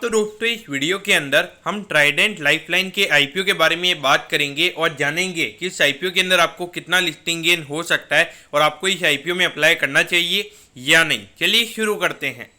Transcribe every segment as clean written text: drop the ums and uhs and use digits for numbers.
तो दोस्तों इस वीडियो के अंदर हम ट्राइडेंट लाइफलाइन के आईपीओ के बारे में बात करेंगे और जानेंगे कि इस आईपीओ के अंदर आपको कितना लिस्टिंग गेन हो सकता है और आपको इस आईपीओ में अप्लाई करना चाहिए या नहीं। चलिए शुरू करते हैं।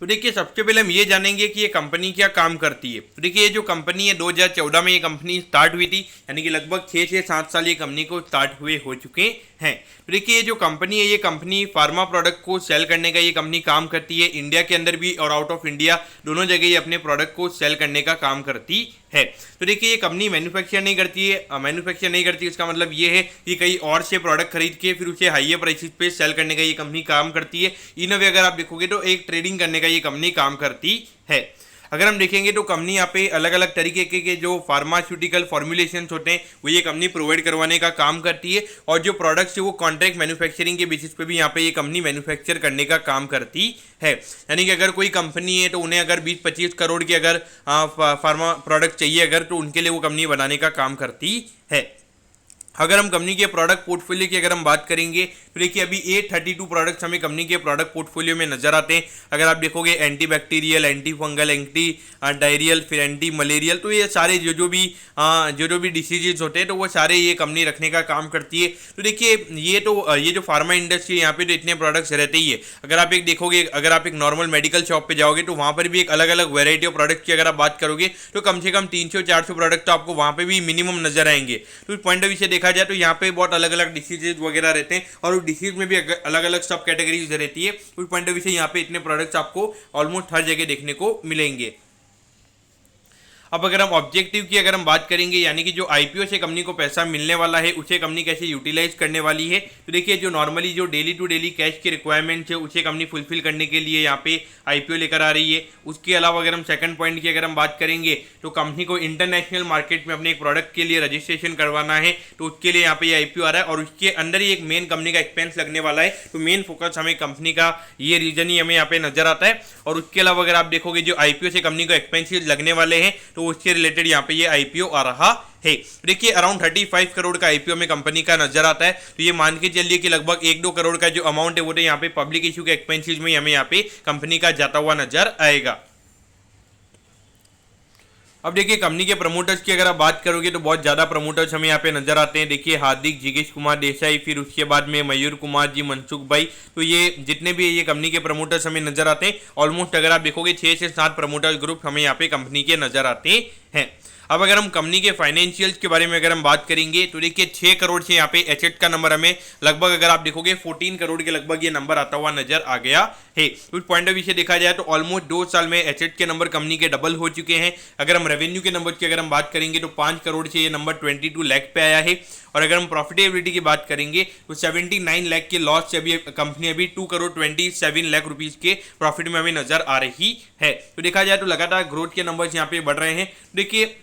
तो देखिए सबसे पहले हम ये जानेंगे कि ये कंपनी क्या काम करती है। तो देखिए ये जो कंपनी है 2014 में ये कंपनी स्टार्ट हुई थी, यानी कि लगभग 6 से 7 साल ये कंपनी को स्टार्ट हुए हो चुके हैं। तो देखिए ये जो कंपनी है ये कंपनी फार्मा प्रोडक्ट को सेल करने का ये कंपनी काम करती है। इंडिया के अंदर भी और आउट ऑफ इंडिया दोनों जगह ये अपने प्रोडक्ट को सेल करने का काम करती है। तो देखिए ये कंपनी मैन्युफैक्चर नहीं करती है, इसका मतलब ये है कि कहीं और से प्रोडक्ट खरीद के फिर उसे हाइयर प्राइसेस पे सेल करने का ये कंपनी काम करती है। इन वे अगर आप देखोगे तो एक ट्रेडिंग करने का ये कंपनी काम करती है। अगर हम देखेंगे तो कंपनी यहाँ पे अलग अलग तरीके के जो फार्मास्यूटिकल फॉर्मुलेशंस होते हैं वो ये कंपनी प्रोवाइड करवाने का काम करती है, और जो प्रोडक्ट्स है वो कॉन्ट्रैक्ट मैन्युफैक्चरिंग के बेसिस पे भी यहाँ पे ये कंपनी मैन्युफैक्चर करने का काम करती है। यानी कि अगर कोई कंपनी है तो उन्हें अगर 20-25 करोड़ के अगर फार्मा प्रोडक्ट चाहिए अगर, तो उनके लिए वो कंपनी बनाने का काम करती है। अगर हम कंपनी के प्रोडक्ट पोर्टफोलियो की अगर हम बात करेंगे तो देखिए अभी 832 प्रोडक्ट्स हमें कंपनी के प्रोडक्ट पोर्टफोलियो में नजर आते हैं। अगर आप देखोगे anti bacterial, anti fungal, anti diarrhoeal, फिर एंटी मलेरियल, तो ये सारे जो भी डिसीजेज होते हैं तो वो सारे ये कंपनी रखने का काम करती है। तो देखिए ये जो फार्मा इंडस्ट्री है यहाँ पे तो इतने प्रोडक्ट्स रहते ही है। अगर आप एक देखोगे, अगर आप एक नॉर्मल मेडिकल शॉप पे जाओगे तो वहाँ पर भी एक अलग अलग वेराइटी ऑफ प्रोडक्ट की अगर आप बात करोगे तो कम से कम 300-400 प्रोडक्ट तो आपको वहाँ पे भी मिनिमम नजर आएंगे। तो इस पॉइंट ऑफ व्यू से देखा जाए तो यहाँ पे बहुत अलग अलग डिसीजेज वगैरह रहते हैं और उस डिसीज में भी अलग अलग सब कैटेगरीज रहती है। उस पॉइंट ऑफ व्यू से यहाँ पे इतने प्रोडक्ट्स आपको ऑलमोस्ट हर जगह देखने को मिलेंगे। अब अगर हम ऑब्जेक्टिव की अगर हम बात करेंगे, यानी कि जो आईपीओ से कंपनी को पैसा मिलने वाला है उसे कंपनी कैसे यूटिलाइज करने वाली है, तो देखिए जो नॉर्मली जो डेली टू डेली कैश की रिक्वायरमेंट है उसे कंपनी फुलफिल करने के लिए यहाँ पे आईपीओ लेकर आ रही है। उसके अलावा अगर हम सेकंड पॉइंट की अगर हम बात करेंगे तो कंपनी को इंटरनेशनल मार्केट में अपने एक प्रोडक्ट के लिए रजिस्ट्रेशन करवाना है, तो उसके लिए यहाँ पे आईपीओ आ रहा है और उसके अंदर ही एक मेन कंपनी का एक्सपेंस लगने वाला है। तो मेन फोकस हमें कंपनी का ये रीजन ही हमें यहाँ पे नजर आता है। और उसके अलावा अगर आप देखोगे जो आईपीओ से कंपनी को एक्सपेंसेस लगने वाले हैं तो उसके रिलेटेड यहाँ पे ये आईपीओ आ रहा है। देखिए अराउंड 35 करोड़ का आईपीओ में कंपनी का नजर आता है। तो ये मान के चलिए कि लगभग 1-2 करोड़ का जो अमाउंट है वो तो यहाँ पे पब्लिक इश्यू के एक्सपेंसेस में हमें यहाँ पे कंपनी का जाता हुआ नजर आएगा। अब देखिए कंपनी के प्रमोटर्स की अगर आप बात करोगे तो बहुत ज्यादा प्रमोटर्स हमें यहाँ पे नजर आते हैं। देखिए हार्दिक, जिगेश कुमार देसाई, फिर उसके बाद में मयूर कुमार जी, मनसुख भाई, तो ये जितने भी ये कंपनी के प्रमोटर्स हमें नजर आते हैं ऑलमोस्ट अगर आप देखोगे 6 से 7 प्रमोटर्स ग्रुप हमें यहाँ पे कंपनी के नजर आते हैं। अब अगर हम कंपनी के फाइनेंशियल्स के बारे में अगर हम बात करेंगे तो देखिए 6 करोड़ से यहाँ पे एसेट का नंबर हमें लगभग अगर आप देखोगे 14 करोड़ के लगभग ये नंबर आता हुआ नजर आ गया है। उस पॉइंट ऑफ व्यू से देखा जाए तो ऑलमोस्ट 2 साल में एसेट के नंबर कंपनी के डबल हो चुके हैं। अगर हम रेवेन्यू के नंबर की अगर हम बात करेंगे तो 5 करोड़ से ये नंबर 22 लाख पे आया है। और अगर हम प्रॉफिटेबिलिटी की बात करेंगे तो 79 लाख के लॉस से अभी कंपनी अभी 2 करोड़ 27 लाख रुपीज के प्रॉफिट में हमें नजर आ रही है। तो देखा जाए तो लगातार ग्रोथ के नंबर्स यहाँ पे बढ़ रहे हैं। देखिए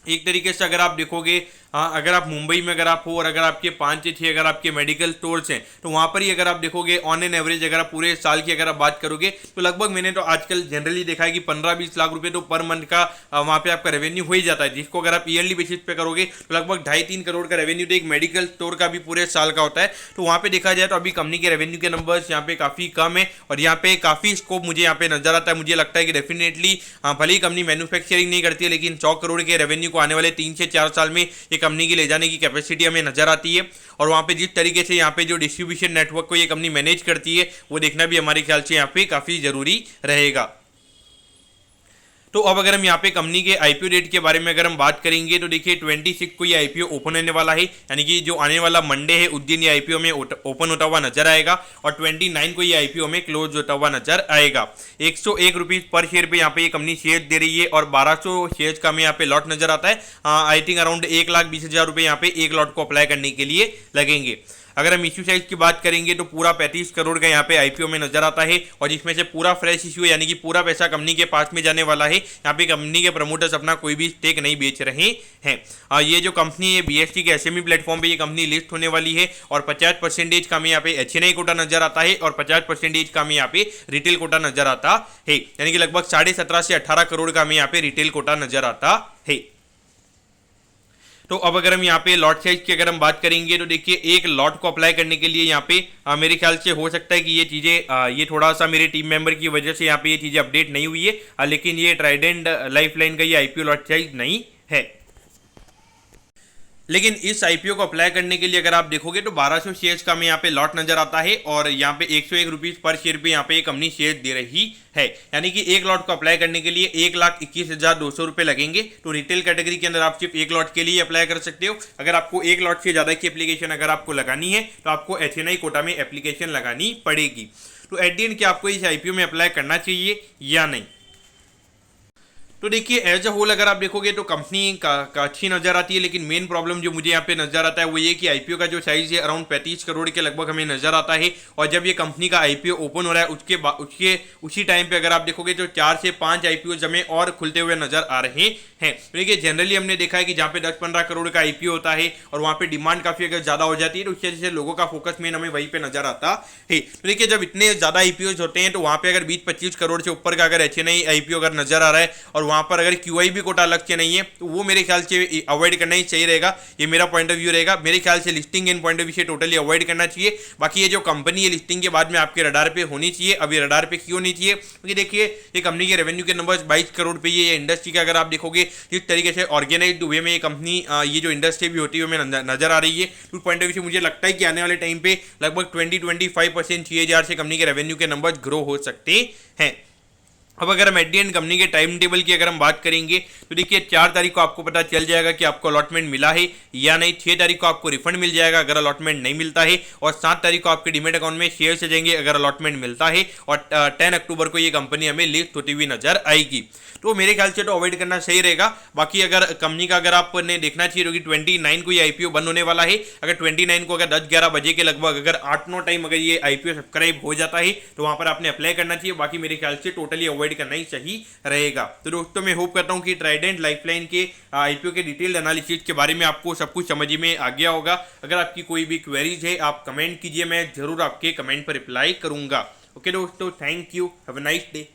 एक तरीके से अगर आप देखोगे, अगर आप मुंबई में अगर आप हो और अगर आपके 5 से 6 अगर आपके मेडिकल स्टोर्स हैं तो वहाँ पर ही अगर आप देखोगे ऑन एन एवरेज अगर आप पूरे साल की अगर आप बात करोगे तो लगभग मैंने तो आजकल जनरली देखा है कि 15-20 लाख रुपए तो पर मंथ का वहाँ पे आपका रेवेन्यू हो ही जाता है, जिसको अगर आप ईयरली बेसिस पे करोगे तो लगभग 2.5-3 करोड़ का रेवेन्यू तो एक मेडिकल स्टोर का भी पूरे साल का होता है। तो वहाँ पे देखा जाए तो अभी कंपनी के रेवेन्यू के नंबर्स यहाँ पे काफ़ी कम है और यहाँ पे काफ़ी स्कोप मुझे यहाँ पे नजर आता है। मुझे लगता है कि डेफिनेटली भले ही कंपनी मैन्युफैक्चरिंग नहीं करती है लेकिन 100 करोड़ के रेवेन्यू को आने वाले 3 से 4 साल में ये कंपनी की ले जाने की कैपेसिटी हमें नजर आती है। और वहाँ पे जिस तरीके से यहाँ पे जो डिस्ट्रीब्यूशन नेटवर्क को ये कंपनी मैनेज करती है वो देखना भी हमारे ख्याल से यहाँ पे काफ़ी ज़रूरी रहेगा। तो अब अगर हम यहाँ पे कंपनी के आईपीओ डेट के बारे में अगर हम बात करेंगे तो देखिए 26 को ये आईपीओ ओपन होने वाला है, यानी कि जो आने वाला मंडे है उस दिन ये आईपीओ में ओपन होता हुआ नजर आएगा और 29 को ये आईपीओ में क्लोज होता हुआ नजर आएगा। 101 रुपीज पर शेयर पे यहाँ पे ये कंपनी शेयर दे रही है और 1200 शेयर का हमें यहाँ पे लॉट नजर आता है। आई थिंक अराउंड 1,20,000 रुपये यहाँ पे एक लॉट को अप्लाई करने के लिए लगेंगे। अगर हम इश्यू साइज की बात करेंगे तो पूरा 35 करोड़ का यहाँ पे आईपीओ में नजर आता है और जिसमें से पूरा फ्रेश इश्यू यानी कि पूरा पैसा कंपनी के पास में जाने वाला है। यहाँ पे कंपनी के प्रमोटर्स अपना कोई भी स्टेक नहीं बेच रहे हैं। ये जो कंपनी है बीएसटी के एसएमई प्लेटफॉर्म पे ये कंपनी लिस्ट होने वाली है और 50% का हमें यहाँ पे एचएनआई कोटा नजर आता है और 50% का हमें यहाँ पे रिटेल कोटा नजर आता है, यानी कि लगभग 17.5 से 18 करोड़ का हमें यहाँ पे रिटेल कोटा नजर आता है। तो अब अगर हम यहाँ पे लॉट साइज की अगर हम बात करेंगे तो देखिए एक लॉट को अप्लाई करने के लिए यहाँ पे मेरे ख्याल से हो सकता है कि ये चीज़ें ये थोड़ा सा मेरे टीम मेंबर की वजह से यहाँ पे ये चीज़ें अपडेट नहीं हुई है, लेकिन ये ट्राइडेंट लाइफलाइन का ये आईपीओ लॉट साइज नहीं है। लेकिन इस आईपीओ को अप्लाई करने के लिए अगर आप देखोगे तो 1200 शेयर्स का हमें यहाँ पे लॉट नजर आता है और यहाँ पे 101 रुपीज पर शेयर पे यहाँ पे कंपनी शेयर दे रही है। यानी कि एक लॉट को अप्लाई करने के लिए 1,21,200 रुपये लगेंगे। तो रिटेल कैटेगरी के अंदर आप सिर्फ एक लॉट के लिए अप्लाई कर सकते हो। अगर आपको एक लॉट से ज़्यादा की एप्लीकेशन अगर आपको लगानी है तो आपको HNI कोटा में एप्लीकेशन लगानी पड़ेगी। तो एट दी एंड क्या आपको इस आईपीओ में अप्लाई करना चाहिए या नहीं? तो देखिए एज अ होल अगर आप देखोगे तो कंपनी का अच्छी नजर आती है, लेकिन मेन प्रॉब्लम जो मुझे यहाँ पे नजर आता है वो ये कि आईपीओ का जो साइज है अराउंड 35 करोड़ के लगभग हमें नजर आता है। और जब ये कंपनी का आईपीओ ओपन हो रहा है उसके उसी टाइम पे अगर आप देखोगे तो 4 से 5 आईपीओ हमें और खुलते हुए नजर आ रहे हैं। तो देखिए जनरली हमने देखा है कि जहाँ पे 10-15 करोड़ का आईपीओ होता है और वहाँ पे डिमांड काफी अगर ज्यादा हो जाती है तो उसकी वजह से लोगों का फोकस मेन हमें वहीं पे नजर आता है। तो देखिए जब इतने ज्यादा आईपीओ होते हैं तो वहाँ पे अगर 20-25 करोड़ से ऊपर का अगर HNI आईपीओ अगर नजर आ रहा है और वहाँ पर अगर QI भी कोटा अलग से नहीं है तो वो मेरे ख्याल से अवॉइड करना ही सही रहेगा। ये मेरा पॉइंट ऑफ व्यू रहेगा। मेरे ख्याल से listing in point of view से टोटली अवॉइड करना चाहिए। बाकी ये जो कंपनी है लिस्टिंग के बाद में आपके रडार पे होनी चाहिए। अभी रडार पे क्यों नहीं चाहिए? क्योंकि देखिए ये कंपनी के रेवेन्यू के नंबर्स 22 करोड़ पे ये इंडस्ट्री का अगर आप देखोगे जिस तरीके से ऑर्गेनाइज्ड वे में ये कंपनी ये जो इंडस्ट्री भी होती है हमें नजर आ रही है, तो पॉइंट ऑफ व्यू से मुझे लगता है कि आने वाले टाइम पे लगभग 20-25% CAGR से कंपनी के रेवेन्यू के नंबर्स ग्रो हो सकते हैं। अब अगर हम एट दी एंड कंपनी के टाइम टेबल की अगर हम बात करेंगे तो देखिए 4 तारीख को आपको पता चल जाएगा कि आपको अलॉटमेंट मिला है या नहीं। 6 तारीख को आपको रिफंड मिल जाएगा अगर अलॉटमेंट नहीं मिलता है, और 7 तारीख को आपके डीमेट अकाउंट में शेयर से जाएंगे अगर अलॉटमेंट मिलता है, और 10 अक्टूबर को ये कंपनी हमें लिस्ट होती हुई नजर आएगी। तो मेरे ख्याल से तो अवॉइड करना सही रहेगा। बाकी अगर कंपनी का अगर आपने देखना चाहिए क्योंकि 29 को ये आईपीओ बंद होने वाला है। अगर 29 को अगर 10-11 बजे के लगभग अगर 8-9 टाइम अगर ये आईपीओ सब्सक्राइब हो जाता है तो वहां पर आपने अप्लाई करना चाहिए। बाकी मेरे ख्याल से टोटली अवॉइड करना ही सही रहेगा। तो दोस्तों मैं होप करता हूं कि ट्राइडेंट लाइफलाइन के आईपीओ के डिटेल्ड एनालिसिस के बारे में आपको सब कुछ समझ में आ गया होगा। अगर आपकी कोई भी क्वेरीज है आप कमेंट कीजिए, मैं जरूर आपके कमेंट पर रिप्लाई करूंगा। ओके दोस्तों, thank you, have a nice day.